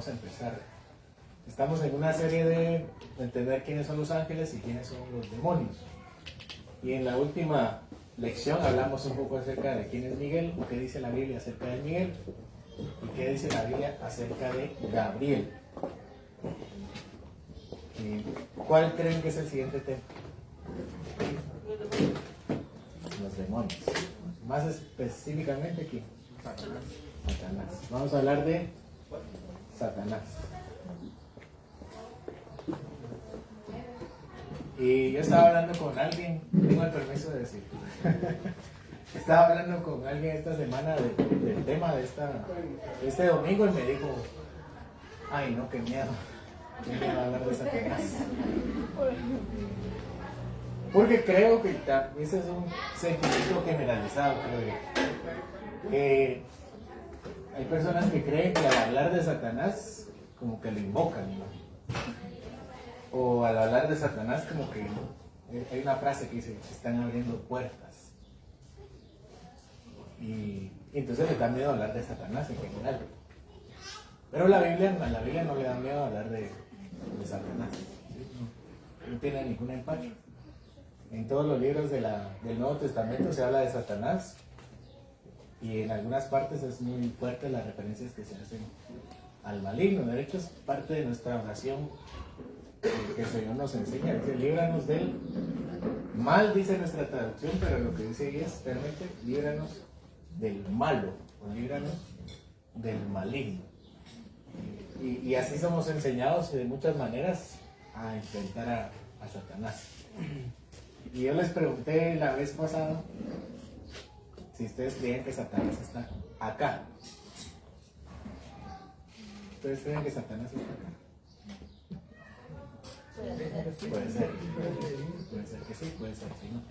vamos a empezar. Estamos en una serie de entender quiénes son los ángeles y quiénes son los demonios. Y en la última lección hablamos un poco acerca de quién es Miguel, qué dice la Biblia acerca de Miguel y qué dice la Biblia acerca de Gabriel. ¿Cuál creen que es el siguiente tema? Los demonios. Más específicamente, ¿quién? Satanás. Vamos a hablar de Satanás. Y yo estaba hablando con alguien, tengo el permiso de decir. Estaba hablando con alguien esta semana del tema de este domingo y me dijo, ay no, qué miedo hablar de Satanás. Porque creo que ese es un sentimiento generalizado, creo yo. Hay personas que creen que al hablar de Satanás, como que lo invocan, ¿no? O al hablar de Satanás, como que hay una frase que dice, se están abriendo puertas. Y entonces le da miedo hablar de Satanás en general. Pero a la Biblia no le da miedo hablar de Satanás. No tiene ningún empacho. En todos los libros del Nuevo Testamento se habla de Satanás. Y en algunas partes es muy fuerte las referencias que se hacen al maligno. De hecho, es parte de nuestra oración que el Señor nos enseña. Dice, líbranos del mal, dice nuestra traducción, pero lo que dice ahí es realmente, líbranos del malo, o líbranos del maligno. Y así somos enseñados de muchas maneras a enfrentar a Satanás. Y yo les pregunté la vez pasada si ustedes creen que Satanás está acá. ¿Ustedes creen que Satanás está acá? Puede ser que sí, puede ser que no.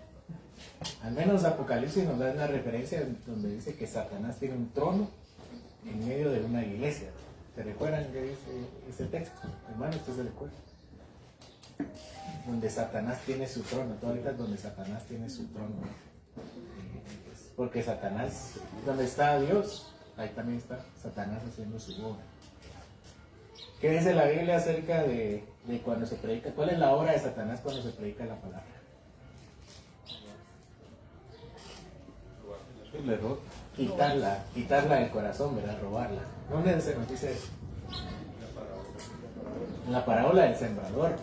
Al menos Apocalipsis nos da una referencia donde dice que Satanás tiene un trono en medio de una iglesia. ¿Se recuerdan que dice ese texto? Hermano, ¿ustedes se recuerdan? Donde Satanás tiene su trono, todo ahorita es donde Satanás tiene su trono. Porque Satanás, donde está Dios, ahí también está Satanás haciendo su obra. ¿Qué dice la Biblia acerca de cuando se predica? ¿Cuál es la obra de Satanás cuando se predica la palabra? El error. Quitarla del corazón, ¿verdad? Robarla. ¿Dónde se nos dice eso? En la parábola del sembrador.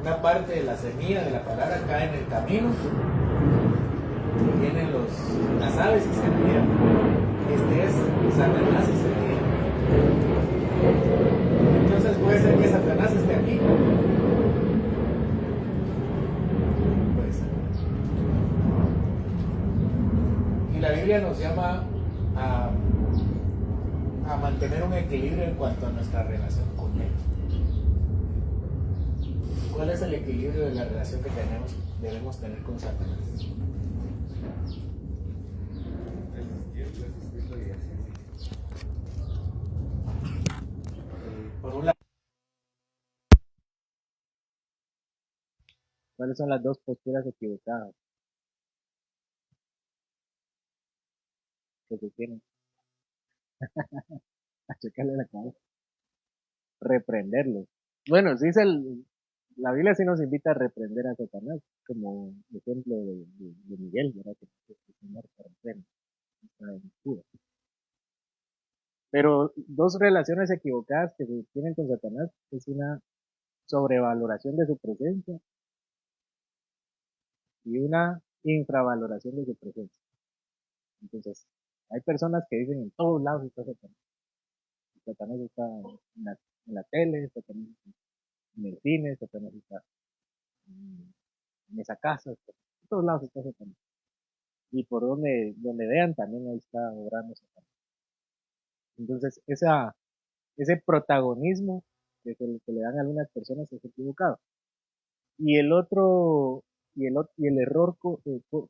Una parte de la semilla de la palabra cae en el camino y vienen las aves y se ríen. Este es Satanás y se ríe. Entonces puede ser que Satanás esté aquí. Puede ser. Y la Biblia nos llama a mantener un equilibrio en cuanto a nuestra relación con Él. ¿Cuál es el equilibrio de la relación que debemos tener con Satanás? Por un lado, ¿cuáles son las dos posturas equivocadas que se tienen? Achacarle la cabeza. Reprenderlo. Bueno, sí la Biblia sí nos invita a reprender a Satanás, como ejemplo de Miguel, ¿verdad? Que el Señor te reprende, está en Judas. Pero dos relaciones equivocadas que se tienen con Satanás es una sobrevaloración de su presencia y una infravaloración de su presencia. Entonces, hay personas que dicen en todos lados está Satanás. Satanás está en la tele, Satanás está en el cine, Satanás está en esa casa, está, en todos lados está Satanás. Y por donde vean también ahí está obrando Satanás. Entonces, ese protagonismo que le dan a algunas personas es equivocado. Y el otro, y el error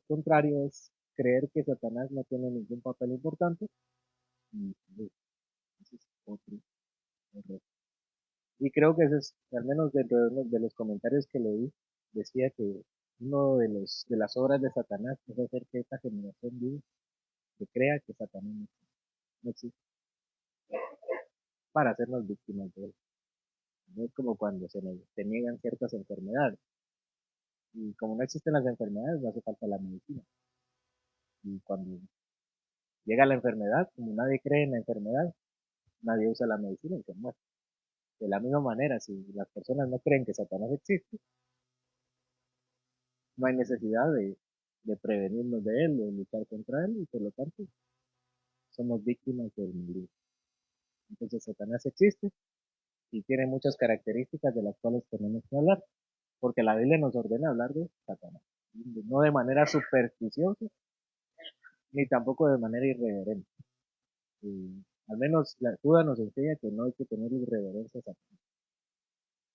contrario es creer que Satanás no tiene ningún papel importante. Y ese es otro error. Y creo que ese es, al menos dentro de los comentarios que leí, decía que uno de las obras de Satanás es hacer que esta generación viva, que crea que Satanás no existe. para hacernos víctimas de él. No es como cuando te niegan ciertas enfermedades. Y como no existen las enfermedades, no hace falta la medicina. Y cuando llega la enfermedad, como nadie cree en la enfermedad, nadie usa la medicina y se muere. De la misma manera, si las personas no creen que Satanás existe, no hay necesidad de prevenirnos de él, de luchar contra él, y por lo tanto somos víctimas del maligno. Entonces Satanás existe y tiene muchas características de las cuales tenemos que hablar, porque la Biblia nos ordena hablar de Satanás, no de manera supersticiosa, ni tampoco de manera irreverente. Y al menos la Judá nos enseña que no hay que tener irreverencia a Satanás.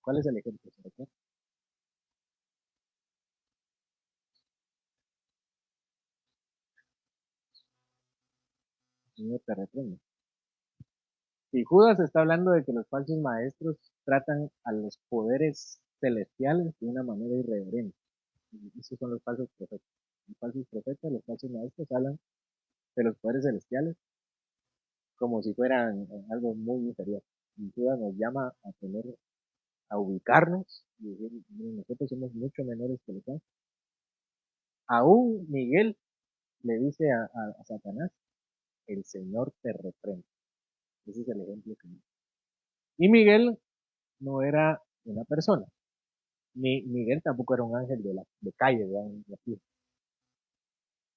¿Cuál es el ejemplo? ¿Se recuerda? Señor te reprende. Si Judas está hablando de que los falsos maestros tratan a los poderes celestiales de una manera irreverente. Y esos son los falsos profetas. Los falsos profetas, los falsos maestros hablan de los poderes celestiales como si fueran algo muy inferior. Y Judas nos llama a tener, a ubicarnos y decir, "Miren, nosotros somos mucho menores que los ángeles". Aún Miguel le dice a Satanás, el Señor te reprende. Ese es el ejemplo que dice. Y Miguel no era una persona. Ni Miguel tampoco era un ángel de calle, de aquí.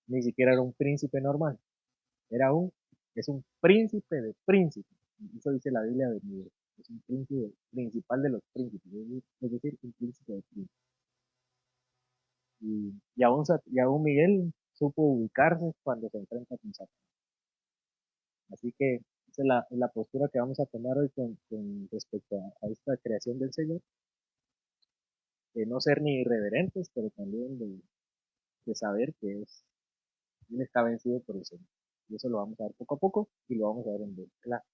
Ni siquiera era un príncipe normal. Era es un príncipe de príncipes. Eso dice la Biblia de Miguel. Es un príncipe principal de los príncipes. Es decir, un príncipe de príncipes. Y aún Miguel supo ubicarse cuando se enfrenta con Satanás. Así que esa es la postura que vamos a tomar hoy con respecto a esta creación del Señor, de no ser ni irreverentes, pero también de saber que Él está vencido por el Señor. Y eso lo vamos a ver poco a poco y lo vamos a ver en dos clases.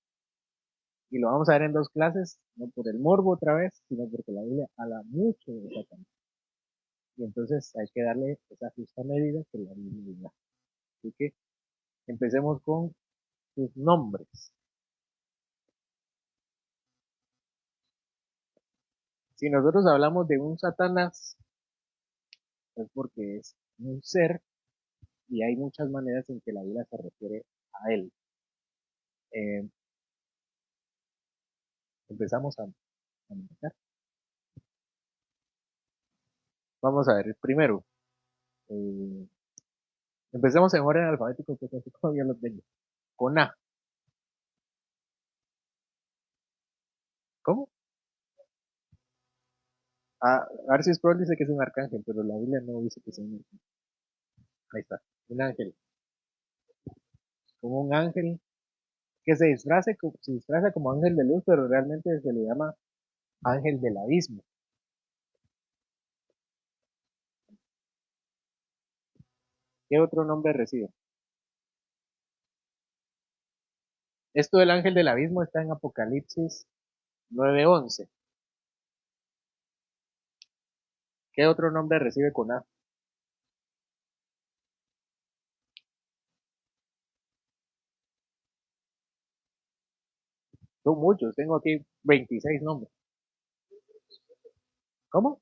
Y lo vamos a ver en dos clases, no por el morbo otra vez, sino porque la Biblia habla mucho de Satanás. Y entonces hay que darle esa justa medida que la Biblia da. Así que empecemos con sus nombres. Si nosotros hablamos de un Satanás, es porque es un ser y hay muchas maneras en que la Biblia se refiere a él. Eh, empezamos a meditar. Vamos a ver, primero, eh, empecemos en orden alfabético, que así como yo lo tengo. Con A. ¿Cómo? Arceus Pro dice que es un arcángel, pero la Biblia no dice que sea un arcángel. Ahí está, un ángel. Como un ángel que se disfraza como ángel de luz, pero realmente se le llama ángel del abismo. ¿Qué otro nombre recibe? Esto del ángel del abismo está en Apocalipsis 9:11. ¿Qué otro nombre recibe con A? Son muchos, tengo aquí 26 nombres. ¿Cómo?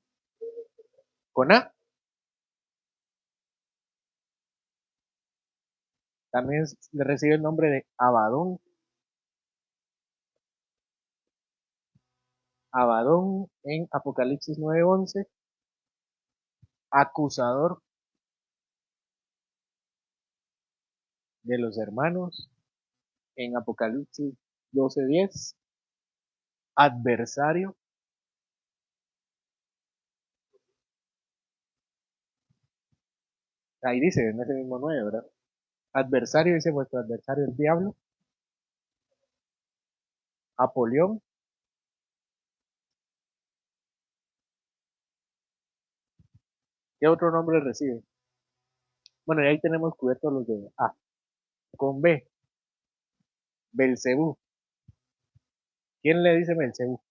Con A. También le recibe el nombre de Abadón. Abadón en Apocalipsis 9:11. Acusador de los hermanos en Apocalipsis 12:10. Adversario. Ahí dice, en ese mismo 9, ¿verdad? Adversario, dice vuestro adversario el diablo. Apolión. ¿Qué otro nombre recibe? Bueno, y ahí tenemos cubiertos los de A. Con B. Belcebú. ¿Quién le dice Belcebú?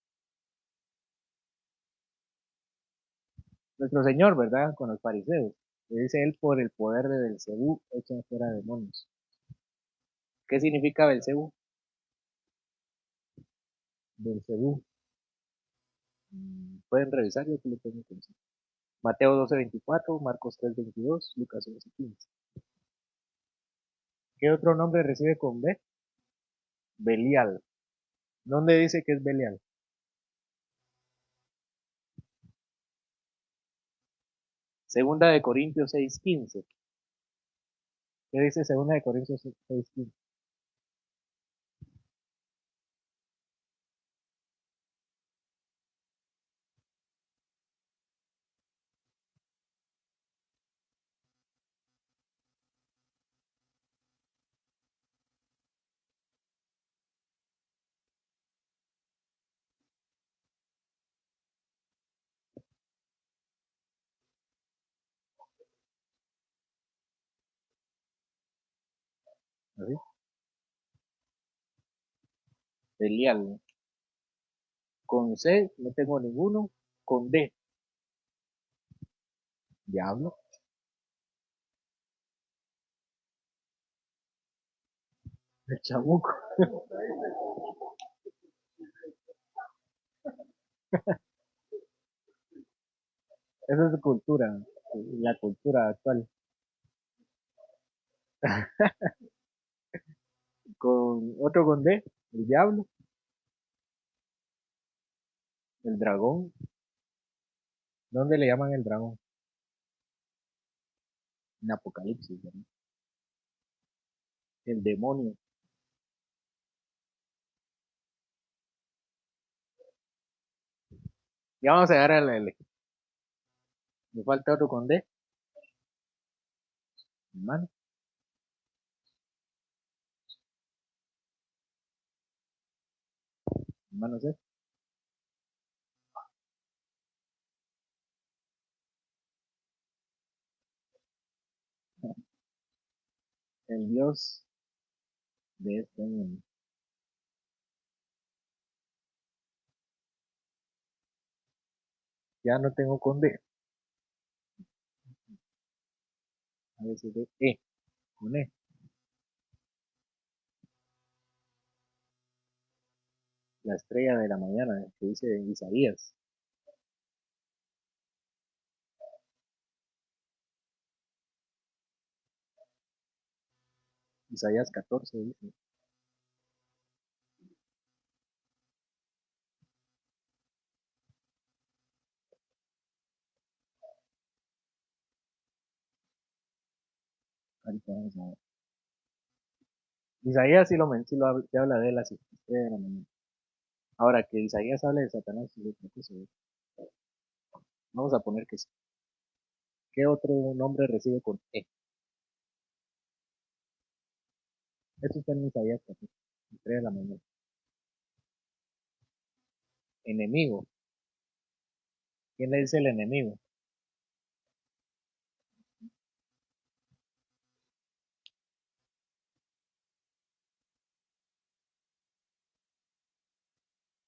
Nuestro Señor, ¿verdad? Con los fariseos. Le dice él por el poder de Belcebú echan fuera demonios. ¿Qué significa Belcebú? Belcebú. Pueden revisar, yo que lo tengo que decir. Mateo 12:24, Marcos 3:22, Lucas 11:15. ¿Qué otro nombre recibe con B? Belial. ¿Dónde dice que es Belial? Segunda de Corintios 6:15. ¿Qué dice Segunda de Corintios 6:15? ¿Así? Belial. Con C no tengo ninguno. Con D, diablo. El chamuco. Esa es cultura, la cultura actual. Con otro con D, el diablo, el dragón. ¿Dónde le llaman el dragón? En Apocalipsis, ¿verdad? El demonio. Ya vamos a llegar a la L. Me falta otro con D, hermano. Hermano C. El dios de este mundo. Ya no tengo con D. A veces de E. Con E. La estrella de la mañana, que dice Isaías. Isaías 14 dice. Ahorita vamos a ver. Isaías sí habla de la estrella de la mañana. Ahora que Isaías habla de Satanás, sí, otra cosa, ¿eh? Vamos a poner que sí. ¿Qué otro nombre recibe con E? Esto está en Isaías 14, estrella de la mañana. Enemigo. ¿Quién le dice el enemigo?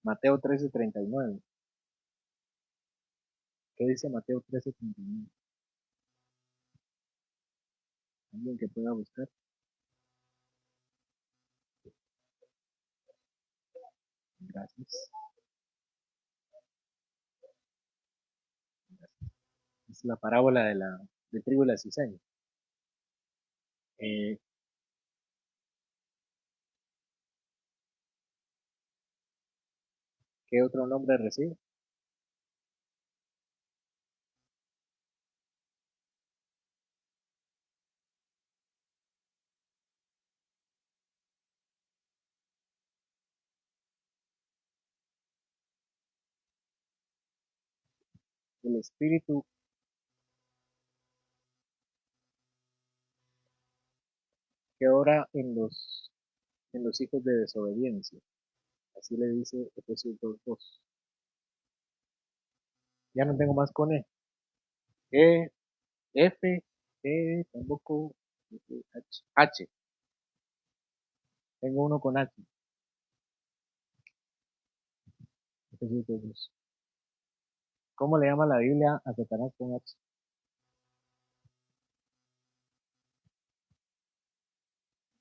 Mateo 13:39. ¿Qué dice Mateo 13:39? Alguien que pueda buscar. Gracias. Es la parábola de trigo y la cizaña. Eh, ¿Qué otro nombre recibe? El espíritu que ora en los hijos de desobediencia. Así le dice Efesios 2:2. Ya no tengo más con E. E, F, E, tampoco, H. H. Tengo uno con H. Efesios 2:2. ¿Cómo le llama la Biblia a Satanás con H?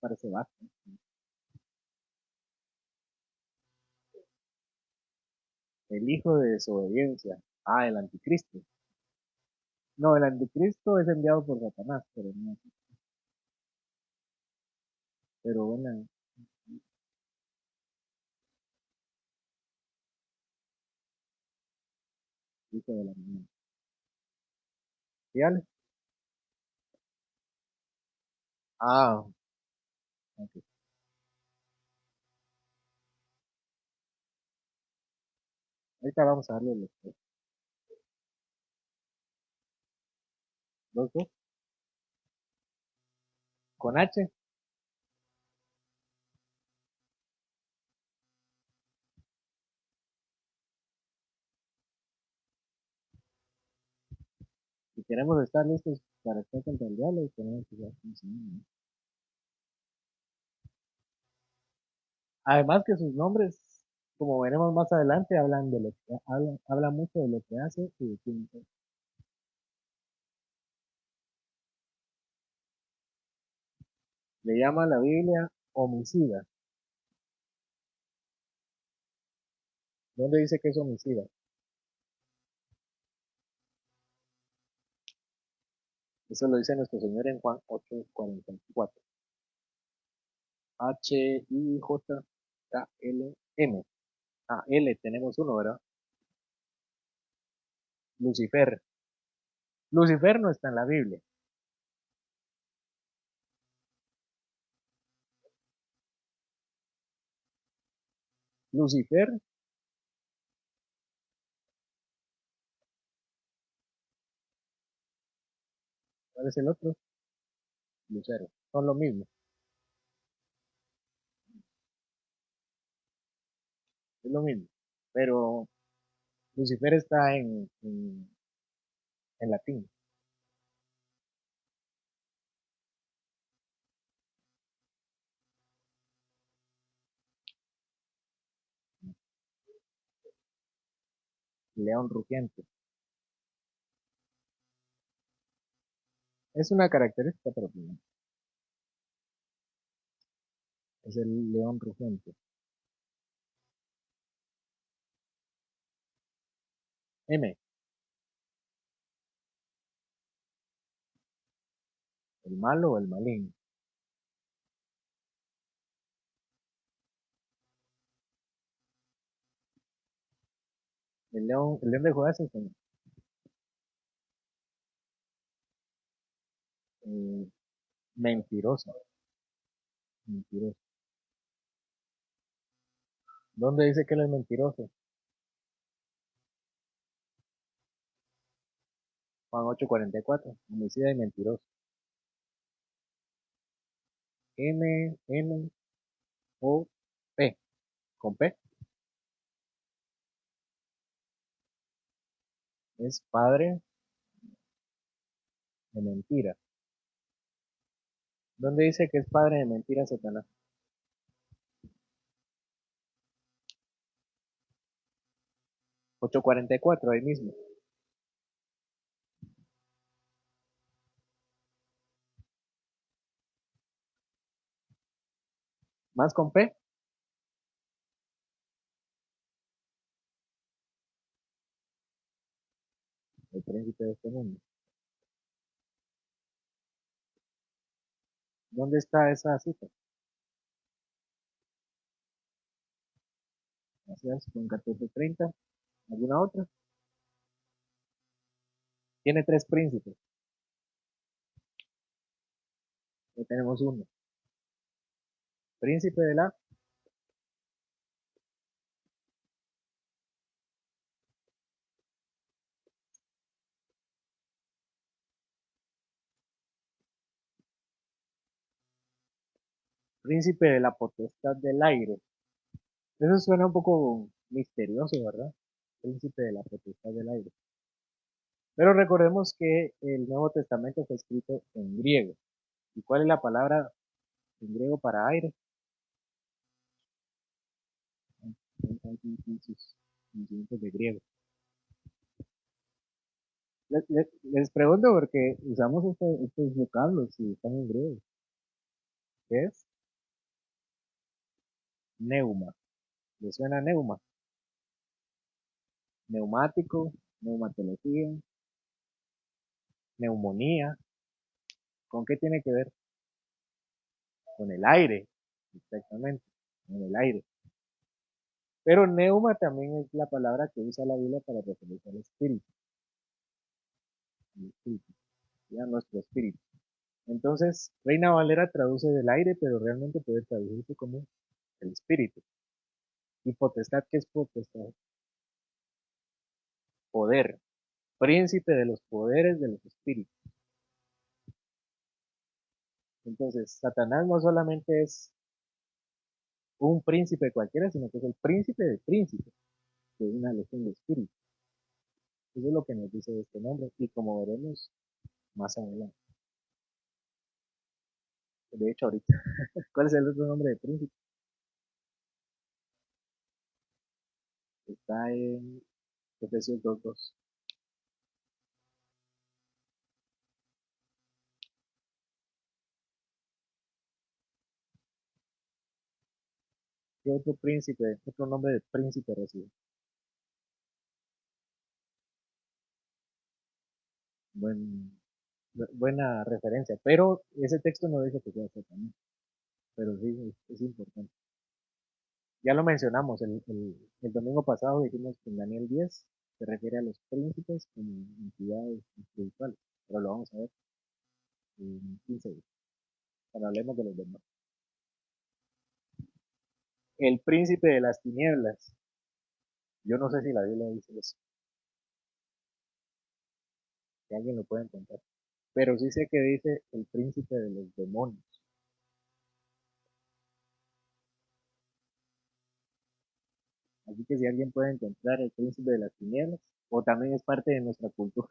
Parece bajo. El hijo de desobediencia. Ah, el anticristo. No, el anticristo es enviado por Satanás, pero no. Pero bueno, hijo de la mañana. Fíjale. Ah, ok. Ahorita vamos a darle los dos. Con H. Si queremos estar listos para estar contra el diablo, tenemos que ya funcionando, ¿no? Además que sus nombres, como veremos más adelante, hablan de lo que habla mucho de lo que hace y de quién es. Le llama a la Biblia homicida. ¿Dónde dice que es homicida? Eso lo dice nuestro Señor en Juan 8:44. Hijklm. Ah, L, tenemos uno, ¿verdad? Lucifer. Lucifer no está en la Biblia. Lucifer, ¿cuál es el otro? Lucero. Son lo mismo, es lo mismo. Pero Lucifer está en latín. León rugiente. Es una característica propia. Es el león rugiente. M, el malo o el maligno. El león de Judá es eh, mentiroso. Mentiroso. ¿Dónde dice que él es mentiroso? Juan 8:44. Homicida y mentiroso. M-N-O-P. Con P. Es padre de mentira. ¿Dónde dice que es padre de mentira Satanás? 8:44, ahí mismo. Más con P, el príncipe de este mundo. ¿Dónde está esa cita? Gracias, con 14:30. ¿Alguna otra? Tiene tres príncipes. Ya tenemos uno. Príncipe de la, príncipe de la potestad del aire. Eso suena un poco misterioso, ¿verdad? Príncipe de la potestad del aire. Pero recordemos que el Nuevo Testamento fue escrito en griego. ¿Y cuál es la palabra en griego para aire? Sus conocimientos de griego. Les pregunto porque usamos estos vocablos y están en griego. ¿Qué es? Neuma. ¿Le suena neuma? neumático, neumatología, neumonía. ¿Con qué tiene que ver? Con el aire, exactamente, con el aire. Pero neuma también es la palabra que usa la Biblia para referirse al espíritu, ya nuestro espíritu. Entonces, Reina Valera traduce del aire, pero realmente puede traducirse como el espíritu. ¿Y potestad qué es potestad? Poder, príncipe de los poderes de los espíritus. Entonces, Satanás no solamente es un príncipe cualquiera, sino que es el príncipe de príncipes, que es una legión de espíritus. Eso es lo que nos dice este nombre, y como veremos más adelante. De hecho, ahorita, ¿cuál es el otro nombre de príncipe? Está en Efesios 2:2. ¿Qué otro príncipe, otro nombre de príncipe recibe? Buen, buena referencia, pero ese texto no dice que sea Satanás, pero sí es importante. Ya lo mencionamos el domingo pasado, dijimos que en Daniel 10 se refiere a los príncipes como entidades espirituales, pero lo vamos a ver en 15 días, cuando hablemos de los demás. El príncipe de las tinieblas, yo no sé si la Biblia dice eso, si alguien lo puede encontrar, pero sí sé que dice el príncipe de los demonios. Así que si alguien puede encontrar el príncipe de las tinieblas, o también es parte de nuestra cultura.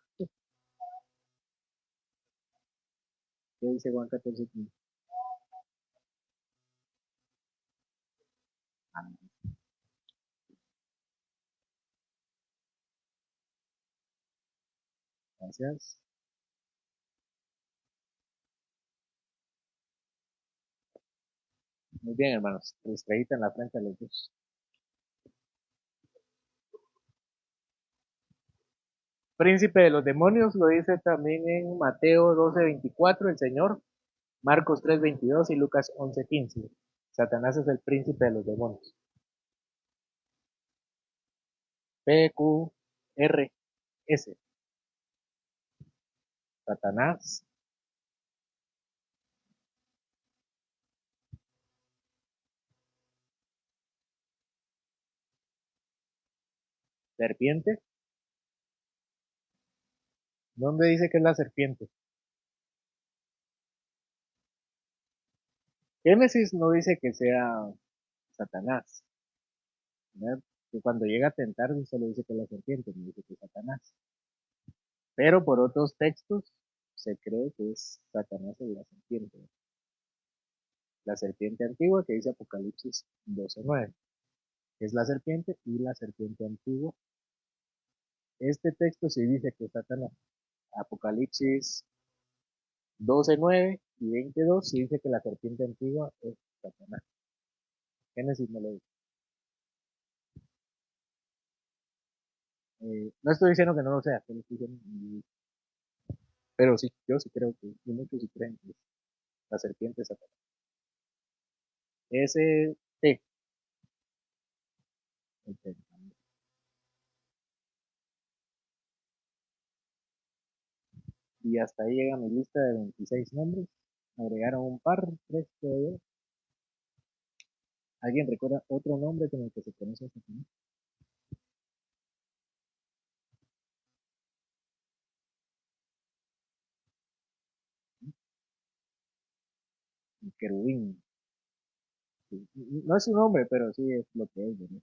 ¿Qué dice Juan 14:15? Ah, gracias. Muy bien, hermanos. Estrellita en la frente a los dos. Príncipe de los demonios lo dice también en Mateo 12:24 el Señor, Marcos 3:22 y Lucas 11:15. Satanás es el príncipe de los demonios. PQRS. Satanás. Serpiente. ¿Dónde dice que es la serpiente? Génesis no dice que sea Satanás, ¿verdad? Que cuando llega a tentar solo dice que es la serpiente, no dice que es Satanás. Pero por otros textos se cree que es Satanás el la serpiente. La serpiente antigua que dice Apocalipsis 12:9. Es la serpiente y la serpiente antigua. Este texto sí dice que es Satanás. Apocalipsis 12:9 y 22 sí dice que la serpiente antigua es Satanás. Génesis no lo dice. No estoy diciendo que no lo sea, pero sí, yo sí creo que, y muchos sí creen que la serpiente es Satanás. Ese T, y hasta ahí llega mi lista de 26 nombres. Agregaron un par, tres todavía. ¿Alguien recuerda otro nombre con el que se conoce a Satanás? El querubín. Sí. No es su nombre, pero sí es lo que es, ¿verdad?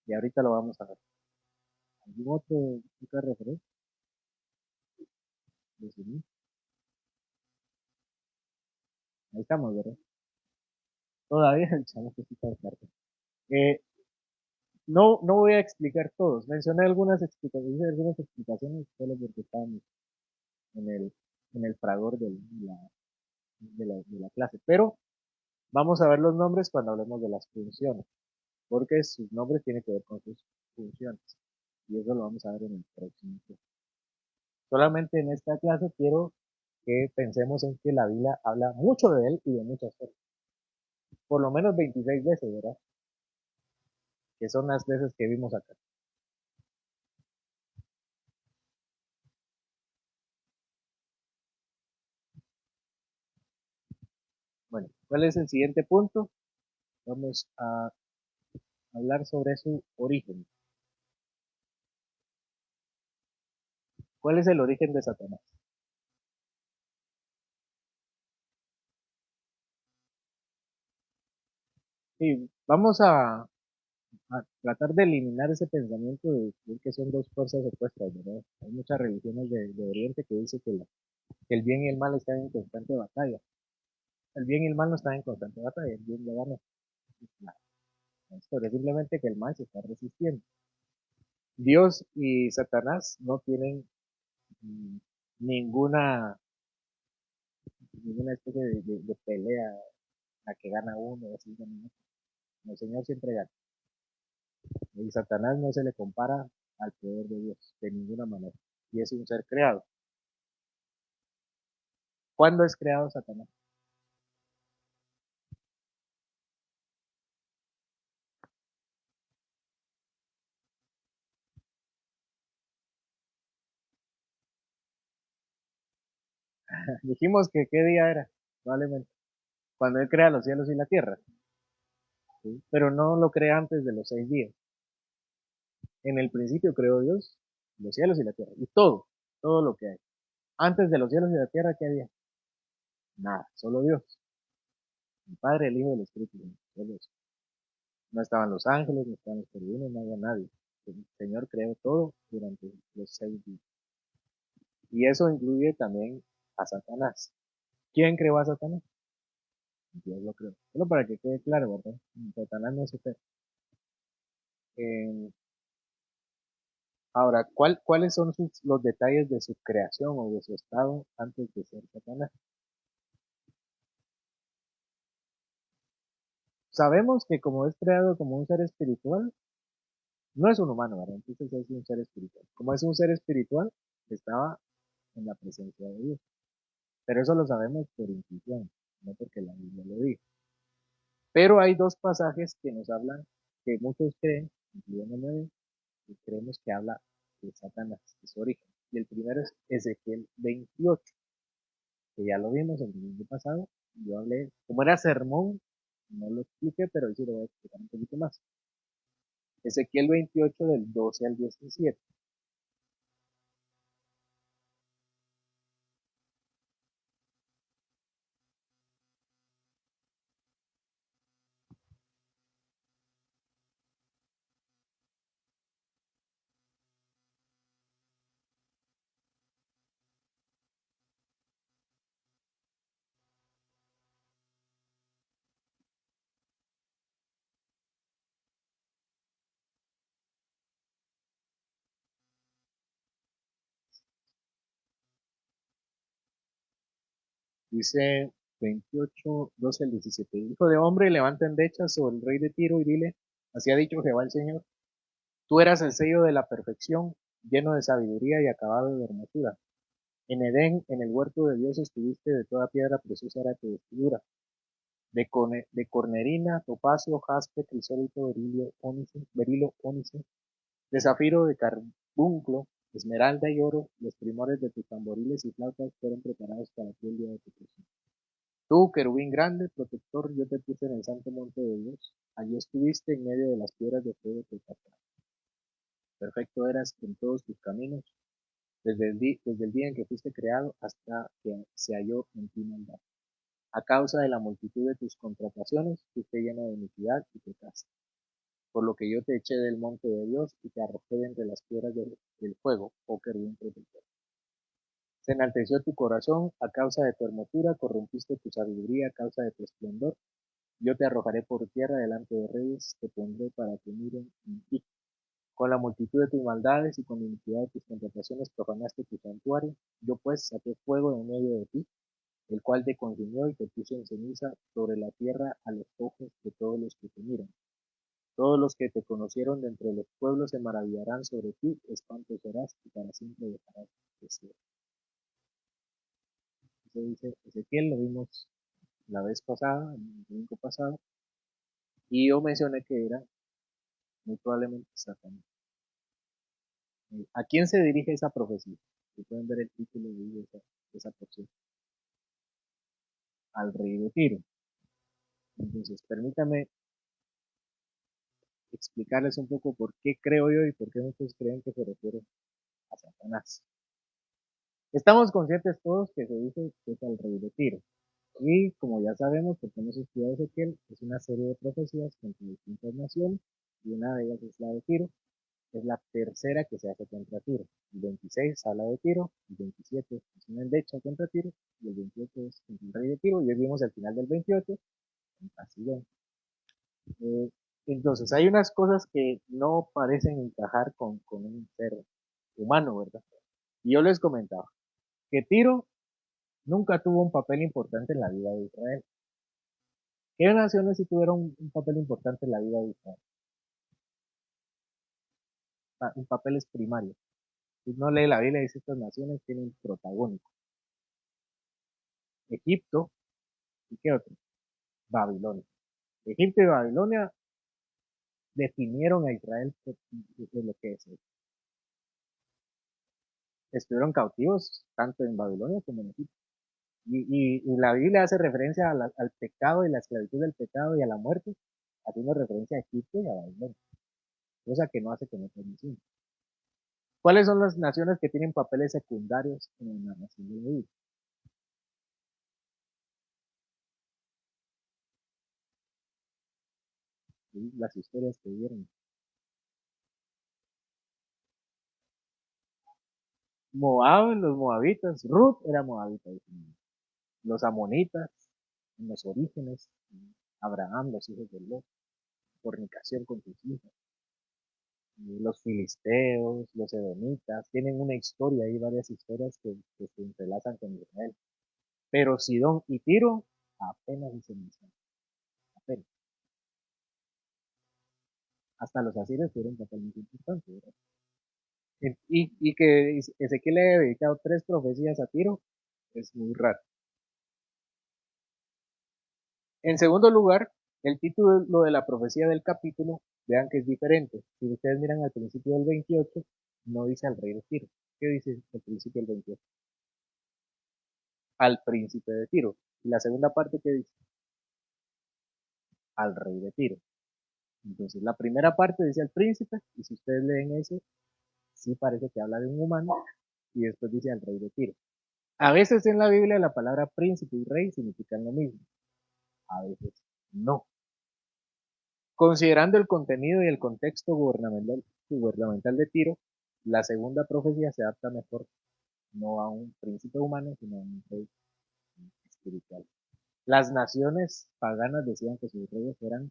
Y ahorita lo vamos a ver. ¿Algún otra referencia? Sí. Ahí estamos, ¿verdad? Todavía el chamo que sí está carta. No voy a explicar todos. Mencioné algunas explicaciones solo porque estábamos en el fragor de la clase. Pero vamos a ver los nombres cuando hablemos de las funciones, porque sus nombres tienen que ver con sus funciones. Y eso lo vamos a ver en el próximo curso. Solamente en esta clase quiero que pensemos en que la Biblia habla mucho de él y de muchas cosas. Por lo menos 26 veces, ¿verdad? Que son las veces que vimos acá. Bueno, ¿cuál es el siguiente punto? Vamos a hablar sobre su origen. ¿Cuál es el origen de Satanás? Sí, vamos a tratar de eliminar ese pensamiento de creer que son dos fuerzas opuestas, ¿verdad? Hay muchas religiones de Oriente que dicen que el bien y el mal están en constante batalla. El bien y el mal no están en constante batalla, el bien ya gana. La historia es simplemente que el mal se está resistiendo. Dios y Satanás no tienen mm, ninguna, ninguna especie de pelea, la que gana uno, así, no. El Señor siempre gana. Y Satanás no se le compara al poder de Dios, de ninguna manera. Y es un ser creado. ¿Cuándo es creado Satanás? Dijimos que qué día era, probablemente. Cuando Él crea los cielos y la tierra. ¿Sí? Pero no lo crea antes de los 6 días. En el principio creó Dios los cielos y la tierra. Y todo lo que hay. Antes de los cielos y la tierra, ¿qué había? Nada, solo Dios. El Padre, el Hijo y el Espíritu Santo. Solo eso. No estaban los ángeles, no estaban los querubines, no había nadie. El Señor creó todo durante los 6 días. Y eso incluye también a Satanás. ¿Quién creó a Satanás? Dios lo creó. Solo para que quede claro, ¿verdad? Satanás no es super. Eh, Ahora, ¿cuáles son los detalles de su creación o de su estado antes de ser Satanás? Sabemos que como es creado como un ser espiritual, no es un humano, ¿verdad? Entonces es un ser espiritual. Como es un ser espiritual, estaba en la presencia de Dios. Pero eso lo sabemos por intuición, no porque la Biblia lo diga. Pero hay dos pasajes que nos hablan, que muchos creen, incluyéndome, que creemos que habla de Satanás, de su origen. Y el primero es Ezequiel 28, que ya lo vimos el domingo pasado. Yo hablé, como era sermón, no lo expliqué, pero hoy sí lo voy a explicar un poquito más. Ezequiel 28 del 12 al 17. Dice 28, 12 al 17. Hijo de hombre, levanta endechas sobre el rey de Tiro y dile, así ha dicho Jehová el Señor, tú eras el sello de la perfección, lleno de sabiduría y acabado de hermosura. En Edén, en el huerto de Dios, estuviste, de toda piedra preciosa era tu vestidura, de cornerina, topacio, jaspe, crisólito, berilo, ónice, de zafiro, de carbunclo, esmeralda y oro. Los primores de tus tamboriles y flautas fueron preparados para ti el día de tu presión. Tú, querubín grande, protector, yo te puse en el santo monte de Dios. Allí estuviste en medio de las piedras de fuego que captaron. Perfecto eras en todos tus caminos, desde el día en que fuiste creado hasta que se halló en ti maldad. A causa de la multitud de tus contrataciones, fuiste lleno de iniquidad y pecaste. Por lo que yo te eché del monte de Dios y te arrojé de entre las piedras del fuego, oh querubín protector. Se enalteció tu corazón a causa de tu hermosura, corrompiste tu sabiduría a causa de tu esplendor. Yo te arrojaré por tierra delante de reyes, te pondré para que miren en ti. Con la multitud de tus maldades y con la iniquidad de tus contrataciones profanaste tu santuario. Yo pues saqué fuego de en medio de ti, el cual te consumió y te puso en ceniza sobre la tierra a los ojos de todos los que te miran. Todos los que te conocieron de entre los pueblos se maravillarán sobre ti, espanto serás y para siempre dejarás de ser. Eso dice Ezequiel, lo vimos la vez pasada, el domingo pasado, y yo mencioné que era muy probablemente Satanás. ¿A quién se dirige esa profecía? Si pueden ver el título de esa porción. Al rey de Tiro. Entonces, permítame explicarles un poco por qué creo yo y por qué muchos creen que se refiere a Satanás. Estamos conscientes todos que se dice que es al rey de Tiro. Y como ya sabemos, porque hemos estudiado Ezequiel, es una serie de profecías contra distintas naciones, y una de ellas es la de Tiro. Es la tercera que se hace contra Tiro. El 26 habla de Tiro, el 27 es una endecha contra Tiro, y el 28 es contra el rey de Tiro, y hoy vimos al final del 28 contra Sidón. Entonces, hay unas cosas que no parecen encajar con un ser humano, ¿verdad? Y yo les comentaba que Tiro nunca tuvo un papel importante en la vida de Israel. ¿Qué naciones sí tuvieron un papel importante en la vida de Israel? Un papel es primario. Si no lee la Biblia, dice estas naciones tienen protagónico. Egipto, ¿y qué otro? Babilonia. Egipto y Babilonia definieron a Israel de lo que es. Estuvieron cautivos tanto en Babilonia como en Egipto. Y la Biblia hace referencia al pecado y la esclavitud del pecado y a la muerte, haciendo referencia a Egipto y a Babilonia, cosa que no hace que no tengan. ¿Cuáles son las naciones que tienen papeles secundarios en la narración de la Biblia? ¿Sí? Las historias que vieron. Moab, los moabitas, Ruth era moabita, los amonitas, en los orígenes, Abraham, los hijos de Lot, fornicación con sus hijos, los filisteos, los edomitas, tienen una historia, hay varias historias que se entrelazan con Israel. Pero Sidón y Tiro apenas se mencionan, apenas. Hasta los asirios tuvieron un papel muy importante, ¿verdad? Y que Ezequiel le haya dedicado 3 profecías a Tiro es muy raro. En segundo lugar, el título de la profecía del capítulo, vean que es diferente. Si ustedes miran al principio del 28, no dice al rey de Tiro. ¿Qué dice al principio del 28? Al príncipe de Tiro. Y la segunda parte, ¿qué dice? Al rey de Tiro. Entonces, la primera parte dice al príncipe, y si ustedes leen eso, sí parece que habla de un humano, y después dice al rey de Tiro. A veces en la Biblia la palabra príncipe y rey significan lo mismo, a veces no. Considerando el contenido y el contexto gubernamental de Tiro, la segunda profecía se adapta mejor no a un príncipe humano, sino a un rey espiritual. Las naciones paganas decían que sus reyes eran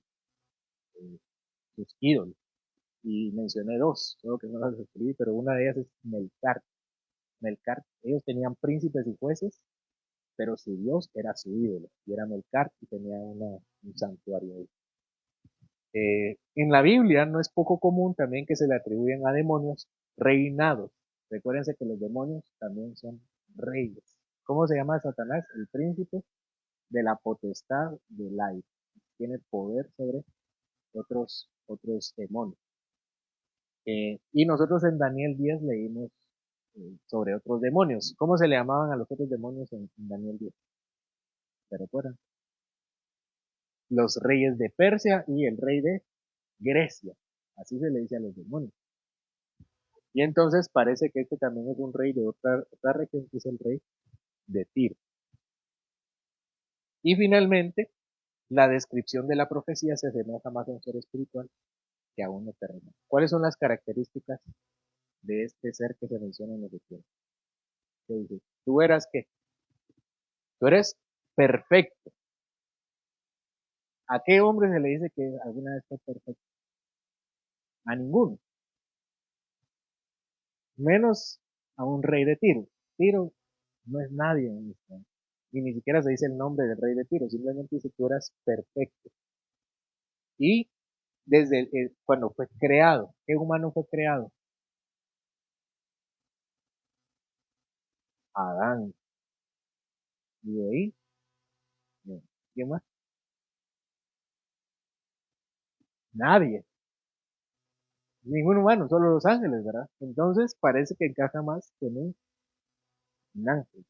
sus ídolos, y mencioné 2, solo que no las escribí, pero una de ellas es Melcar. Melcar, ellos tenían príncipes y jueces, pero su dios era su ídolo, y era Melcar, y tenía un santuario ahí. En la Biblia no es poco común también que se le atribuyen a demonios reinados. Recuérdense que los demonios también son reyes. ¿Cómo se llama Satanás? El príncipe de la potestad del aire. Tiene poder sobre otros demonios. Y nosotros en Daniel 10 leímos sobre otros demonios. ¿Cómo se le llamaban a los otros demonios en Daniel 10? ¿Se recuerdan? Los reyes de Persia y el rey de Grecia. Así se le dice a los demonios. Y entonces parece que este también es un rey de otra región, que es el rey de Tiro. Y finalmente, la descripción de la profecía se asemeja más a un ser espiritual que a uno terrenal. ¿Cuáles son las características de este ser que se menciona en Ezequiel? ¿Qué dice? ¿Tú eras qué? Tú eres perfecto. ¿A qué hombre se le dice que alguna vez fue perfecto? A ninguno. Menos a un rey de Tiro. Tiro no es nadie en Israel. Y ni siquiera se dice el nombre del rey de Tiro, simplemente dice tú eras perfecto. Y desde cuando fue creado. ¿Qué humano fue creado? Adán. Y de ahí, ¿quién más? Nadie. Ningún humano, solo los ángeles, ¿verdad? Entonces parece que encaja más con un ángel.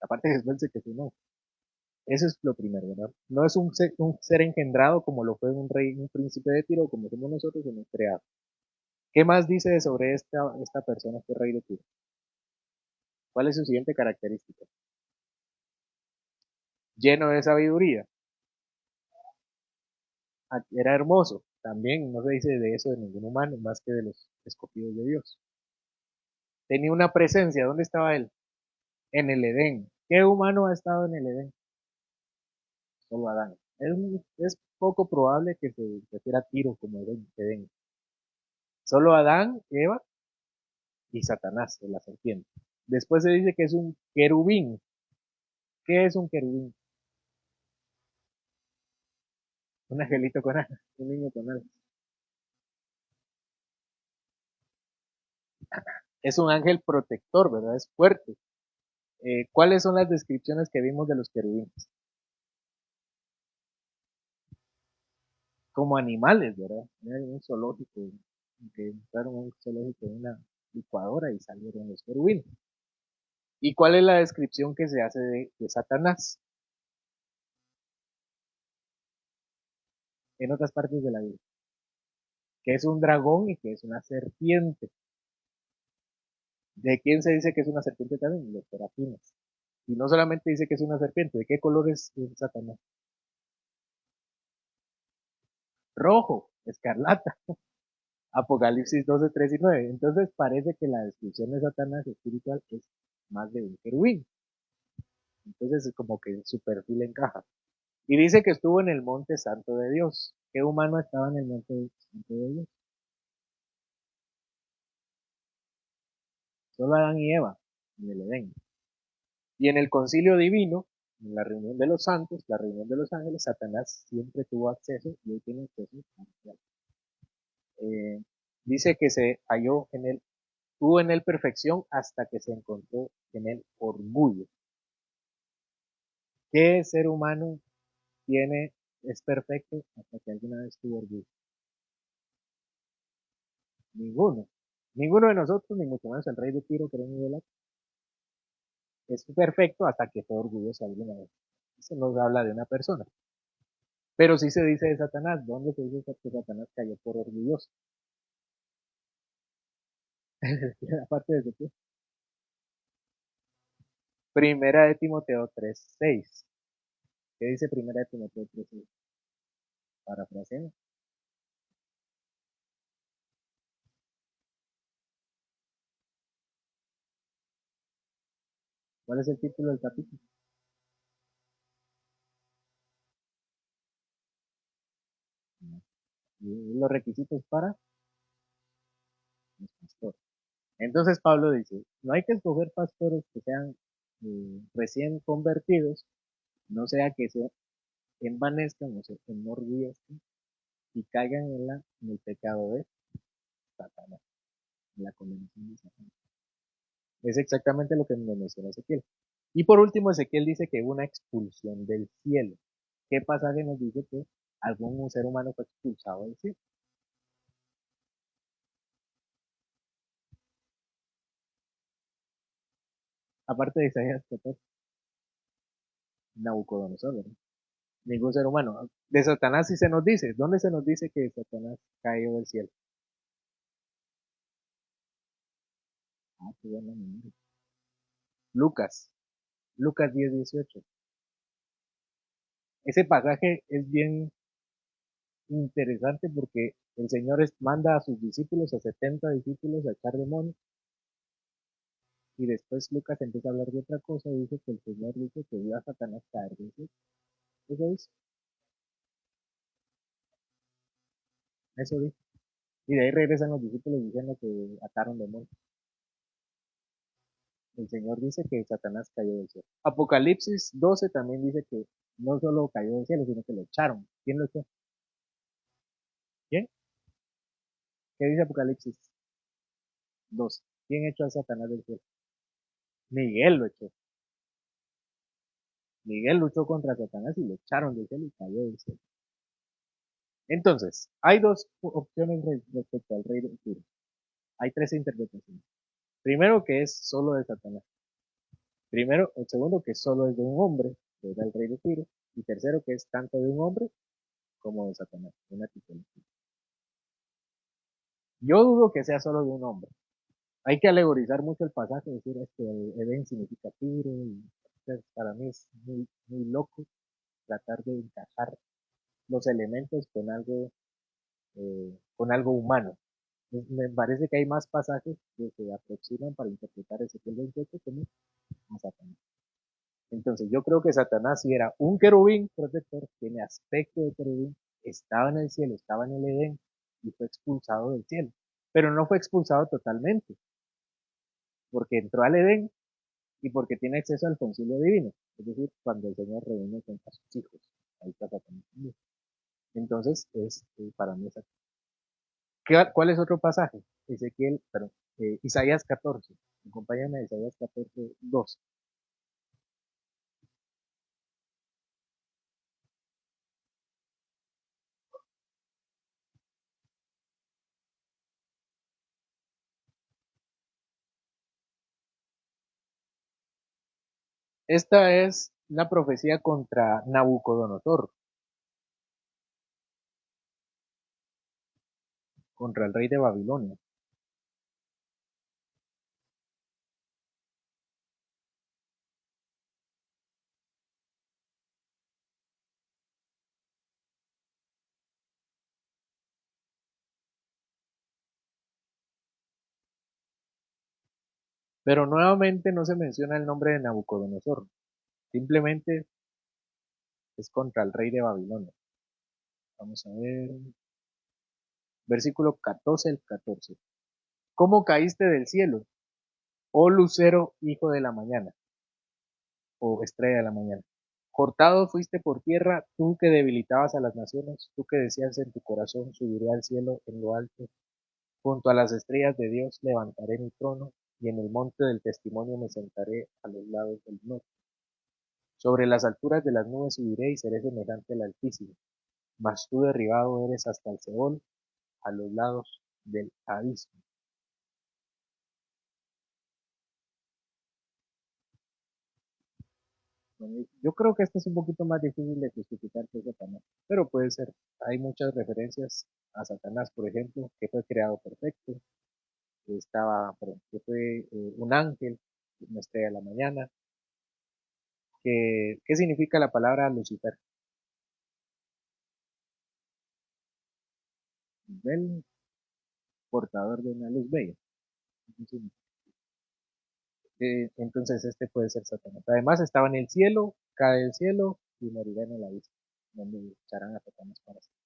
Aparte que después dice que sí, no. Eso es lo primero, ¿verdad? No es un ser engendrado como lo fue un rey, un príncipe de Tiro, como somos nosotros, sino creado. ¿Qué más dice sobre esta persona, este rey de Tiro? ¿Cuál es su siguiente característica? Lleno de sabiduría. Era hermoso. También no se dice de eso de ningún humano, más que de los escogidos de Dios. Tenía una presencia. ¿Dónde estaba él? En el Edén. ¿Qué humano ha estado en el Edén? Solo Adán. Es poco probable que se refiera a Tiro como Edén. Solo Adán, Eva y Satanás, la serpiente. Después se dice que es un querubín. ¿Qué es un querubín? Un angelito con alas, un niño con alas. Es un ángel protector, ¿verdad? Es fuerte. ¿Cuáles son las descripciones que vimos de los querubines? Como animales, ¿verdad? Era un zoológico, que entraron a un zoológico en una licuadora y salieron los querubines. ¿Y cuál es la descripción que se hace de Satanás en otras partes de la Biblia? Que es un dragón y que es una serpiente. ¿De quién se dice que es una serpiente también? Los serafinos. Y no solamente dice que es una serpiente, ¿de qué color es Satanás? Rojo, escarlata. Apocalipsis 12, 3 y 9. Entonces parece que la descripción de Satanás espiritual es más de un querubín. Entonces es como que su perfil encaja. Y dice que estuvo en el monte santo de Dios. ¿Qué humano estaba en el monte santo de Dios? Solo Adán y Eva, en el Edén. Y en el concilio divino, en la reunión de los santos, la reunión de los ángeles, Satanás siempre tuvo acceso y hoy tiene acceso parcial. Eh, Dice que se halló en él, tuvo en él perfección hasta que se encontró en él orgullo. ¿Qué ser humano tiene, es perfecto hasta que alguna vez tuvo orgullo? Ninguno. Ninguno de nosotros, ni mucho menos el rey de Tiro, que era un idólatra, es perfecto hasta que fue orgulloso alguna vez. Eso nos habla de una persona. Pero sí se dice de Satanás. ¿Dónde se dice que Satanás cayó por orgulloso? Aparte de eso, Primera de Timoteo 3:6. ¿Qué dice Primera de Timoteo 3:6? Parafraseo. ¿Cuál es el título del capítulo? Y los requisitos para los pastores. Entonces Pablo dice, no hay que escoger pastores que sean recién convertidos, no sea que se envanezcan o se enorgullezcan y caigan en el pecado de Satanás, en la condenación de Satanás. Es exactamente lo que nos menciona Ezequiel. Y por último, Ezequiel dice que hubo una expulsión del cielo. ¿Qué pasaje nos dice que algún ser humano fue expulsado del cielo? Aparte de Isaías 14, Nabucodonosor, ¿verdad? Ningún ser humano. De Satanás sí se nos dice. ¿Dónde se nos dice que Satanás cayó del cielo? Ah, qué buena memoria. Lucas, Lucas 10:18. Ese pasaje es bien interesante porque el Señor manda a sus discípulos, a 70 discípulos, a echar demonios. Y después Lucas empieza a hablar de otra cosa y dice que el Señor dice que vio a Satanás caer del cielo. Eso dice, eso dice. Y de ahí regresan los discípulos diciendo que ataron demonios. El Señor dice que Satanás cayó del cielo. Apocalipsis 12 también dice que no solo cayó del cielo, sino que lo echaron. ¿Quién lo echó? ¿Quién? ¿Qué dice Apocalipsis 2? ¿Quién echó a Satanás del cielo? Miguel lo echó. Miguel luchó contra Satanás y lo echaron del cielo y cayó del cielo. Entonces, hay dos opciones respecto al rey del cielo. Hay tres interpretaciones. Primero, que es solo de Satanás. Primero, el segundo, que solo es de un hombre, que era el rey de Tiro. Y tercero, que es tanto de un hombre como de Satanás. Una tipología. Yo dudo que sea solo de un hombre. Hay que alegorizar mucho el pasaje, decir que Edén significa Tiro. Y, pues, para mí es muy, muy loco tratar de encajar los elementos con algo humano. Me parece que hay más pasajes que se aproximan para interpretar Ezequiel 28 como a Satanás. Entonces yo creo que Satanás sí era un querubín protector, tiene aspecto de querubín, estaba en el cielo, estaba en el Edén y fue expulsado del cielo. Pero no fue expulsado totalmente, porque entró al Edén y porque tiene acceso al concilio divino, es decir, cuando el Señor reúne con a sus hijos. Ahí está Satanás. Entonces, para mí es ¿cuál es otro pasaje? Isaías 14. Acompáñame a Isaías 14, 2. Esta es una profecía contra Nabucodonosor, contra el rey de Babilonia. Pero nuevamente no se menciona el nombre de Nabucodonosor, simplemente es contra el rey de Babilonia. Vamos a ver, versículo 14 al 14. ¿Cómo caíste del cielo, oh lucero, hijo de la mañana, o estrella de la mañana? Cortado fuiste por tierra, tú que debilitabas a las naciones, tú que decías en tu corazón, subiré al cielo en lo alto, junto a las estrellas de Dios levantaré mi trono, y en el monte del testimonio me sentaré a los lados del norte. Sobre las alturas de las nubes subiré y seré semejante al Altísimo, mas tú derribado eres hasta el Seol, a los lados del abismo. Bueno, yo creo que esto es un poquito más difícil de justificar que Satanás, pero puede ser. Hay muchas referencias a Satanás, por ejemplo, que fue creado perfecto, que fue un ángel, una estrella de la mañana. ¿Qué significa la palabra Lucifer? El portador de una luz bella. Entonces este puede ser Satanás. Además estaba en el cielo, cae del cielo y morirá en el abismo, donde echarán a Satanás para siempre.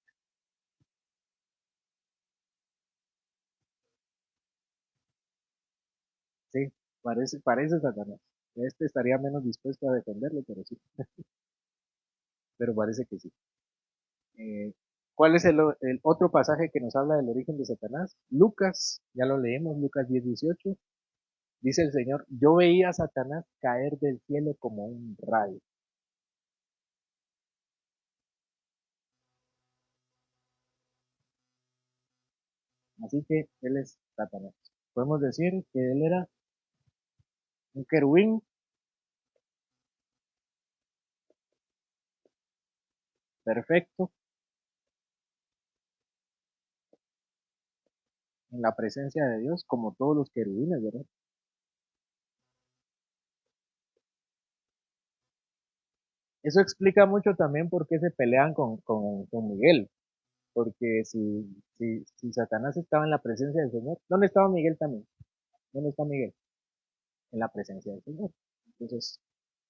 Sí, parece Satanás. Este estaría menos dispuesto a defenderlo, pero sí, pero parece que sí. Eh, ¿Cuál es el otro pasaje que nos habla del origen de Satanás? Lucas, ya lo leemos, Lucas 10:18. Dice el Señor, yo veía a Satanás caer del cielo como un rayo. Así que Él es Satanás. Podemos decir que Él era un querubín perfecto en la presencia de Dios, como todos los querubines, ¿verdad? Eso explica mucho también por qué se pelean con Miguel, porque si Satanás estaba en la presencia del Señor, ¿dónde estaba Miguel también? ¿Dónde está Miguel? En la presencia del Señor. Entonces,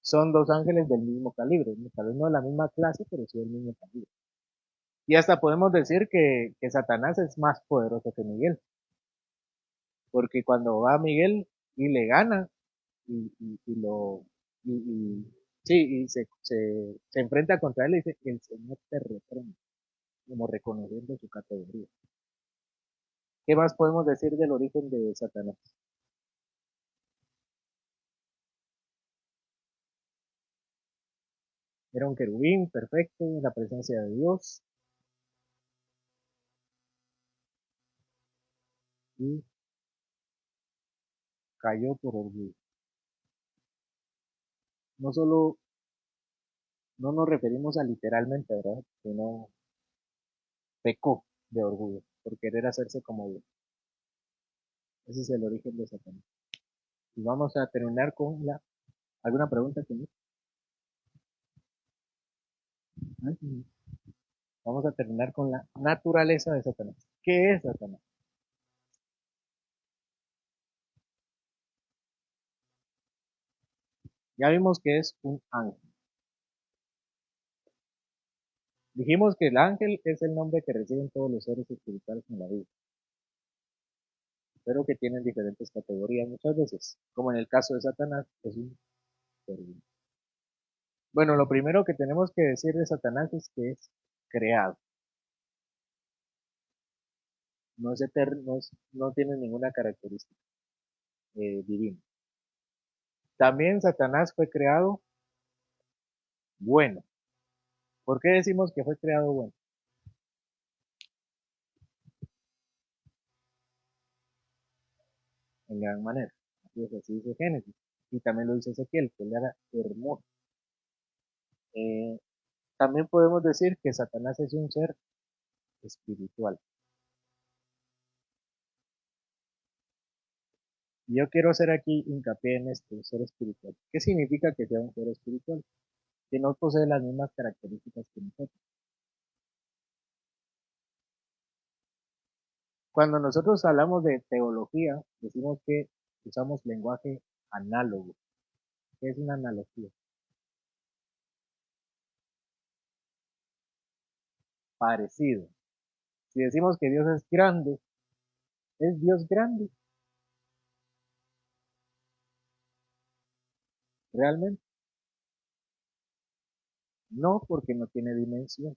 son dos ángeles del mismo calibre, tal vez no de la misma clase, pero sí del mismo calibre. Y hasta podemos decir que Satanás es más poderoso que Miguel, porque cuando va Miguel y le gana, y lo, y sí, se enfrenta contra él y dice, el Señor te reprende, como reconociendo su categoría. ¿Qué más podemos decir del origen de Satanás? Era un querubín perfecto en la presencia de Dios y cayó por orgullo. No solo no nos referimos a literalmente, ¿verdad? Sino pecó de orgullo por querer hacerse como Dios. Ese es el origen de Satanás. Y vamos a terminar con alguna pregunta que no. Vamos a terminar con la naturaleza de Satanás. ¿Qué es Satanás? Ya vimos que es un ángel. Dijimos que el ángel es el nombre que reciben todos los seres espirituales en la vida, pero que tienen diferentes categorías muchas veces, como en el caso de Satanás, es un querubín. Bueno, lo primero que tenemos que decir de Satanás es que es creado. No es eterno, no tiene ninguna característica divina. También Satanás fue creado bueno. ¿Por qué decimos que fue creado bueno? En gran manera. Así dice Génesis. Y también lo dice Ezequiel, que él era hermoso. Eh, También podemos decir que Satanás es un ser espiritual. Y yo quiero hacer aquí hincapié en este ser espiritual. ¿Qué significa que sea un ser espiritual? Que no posee las mismas características que nosotros. Cuando nosotros hablamos de teología, decimos que usamos lenguaje análogo. ¿Qué es una analogía? Parecido. Si decimos que Dios ¿es Dios grande? ¿Realmente? No, porque no tiene dimensión.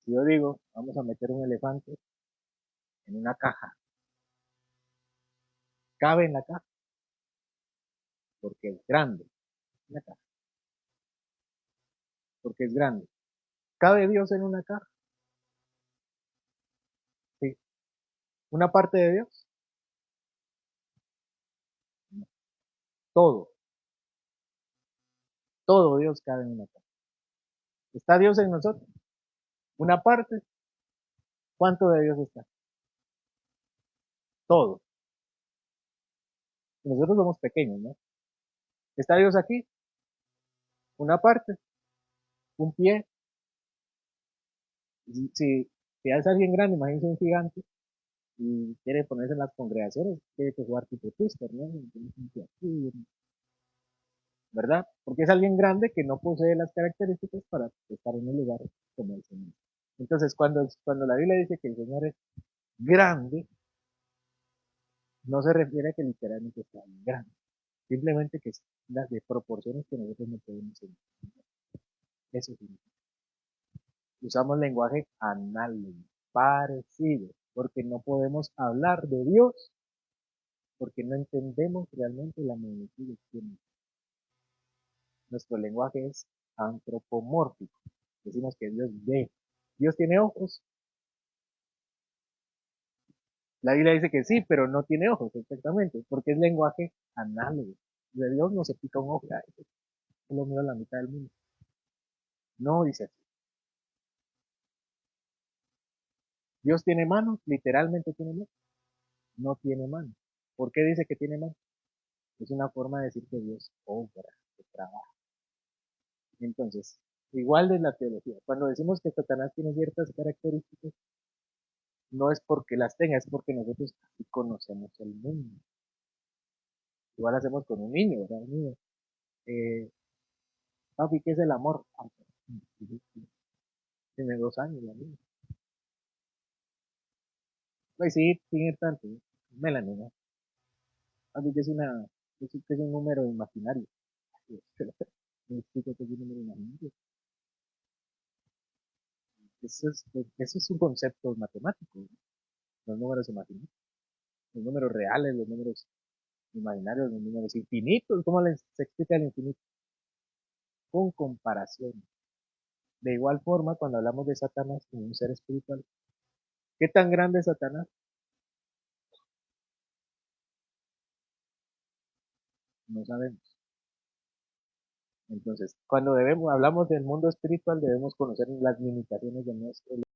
Si yo digo, vamos a meter un elefante en una caja, cabe en la caja, porque es grande, una caja, porque es grande. ¿Cabe Dios en una caja? Sí. ¿Una parte de Dios? No. Todo, todo Dios cabe en una caja. ¿Está Dios en nosotros? ¿Una parte? ¿Cuánto de Dios está? Todo. Nosotros somos pequeños, ¿no? ¿Está Dios aquí? ¿Una parte? ¿Un pie? Si es alguien grande, imagínense un gigante, y quiere ponerse en las congregaciones, tiene que jugar tipo twister, ¿no? ¿Verdad? Porque es alguien grande que no posee las características para estar en un lugar como el Señor. Entonces, cuando la Biblia dice que el Señor es grande, no se refiere a que literalmente sea grande, simplemente que es las de proporciones que nosotros no podemos entender. Eso significa. Usamos lenguaje análogo, parecido, porque no podemos hablar de Dios porque no entendemos realmente la magnitud de quién es. Nuestro lenguaje es antropomórfico. Decimos que Dios ve. Dios tiene ojos. La Biblia dice que sí, pero no tiene ojos exactamente, porque es lenguaje análogo. De Dios no se pica un ojo, solo mira la mitad del mundo. No dice así. Dios tiene manos, literalmente tiene manos. No tiene manos. ¿Por qué dice que tiene manos? Es una forma de decir que Dios obra, que trabaja. Entonces, igual de la teología. Cuando decimos que Satanás tiene ciertas características, no es porque las tenga, es porque nosotros así conocemos el mundo. Igual hacemos con un niño, ¿verdad? Un niño. Eh, Papi, ¿qué es el amor? Ah, tiene 2 años la niña. Pues sí, tiene tanto. Melanina. Papi, ¿qué es un número imaginario? Me explico que es un número imaginario. eso es un concepto matemático, ¿no? Los números imaginados, los números reales, los números imaginarios, los números infinitos. ¿Cómo se explica el infinito? Con comparación. De igual forma, cuando hablamos de Satanás como un ser espiritual, ¿qué tan grande es Satanás? No sabemos. Entonces, cuando hablamos del mundo espiritual, debemos conocer las limitaciones de nuestro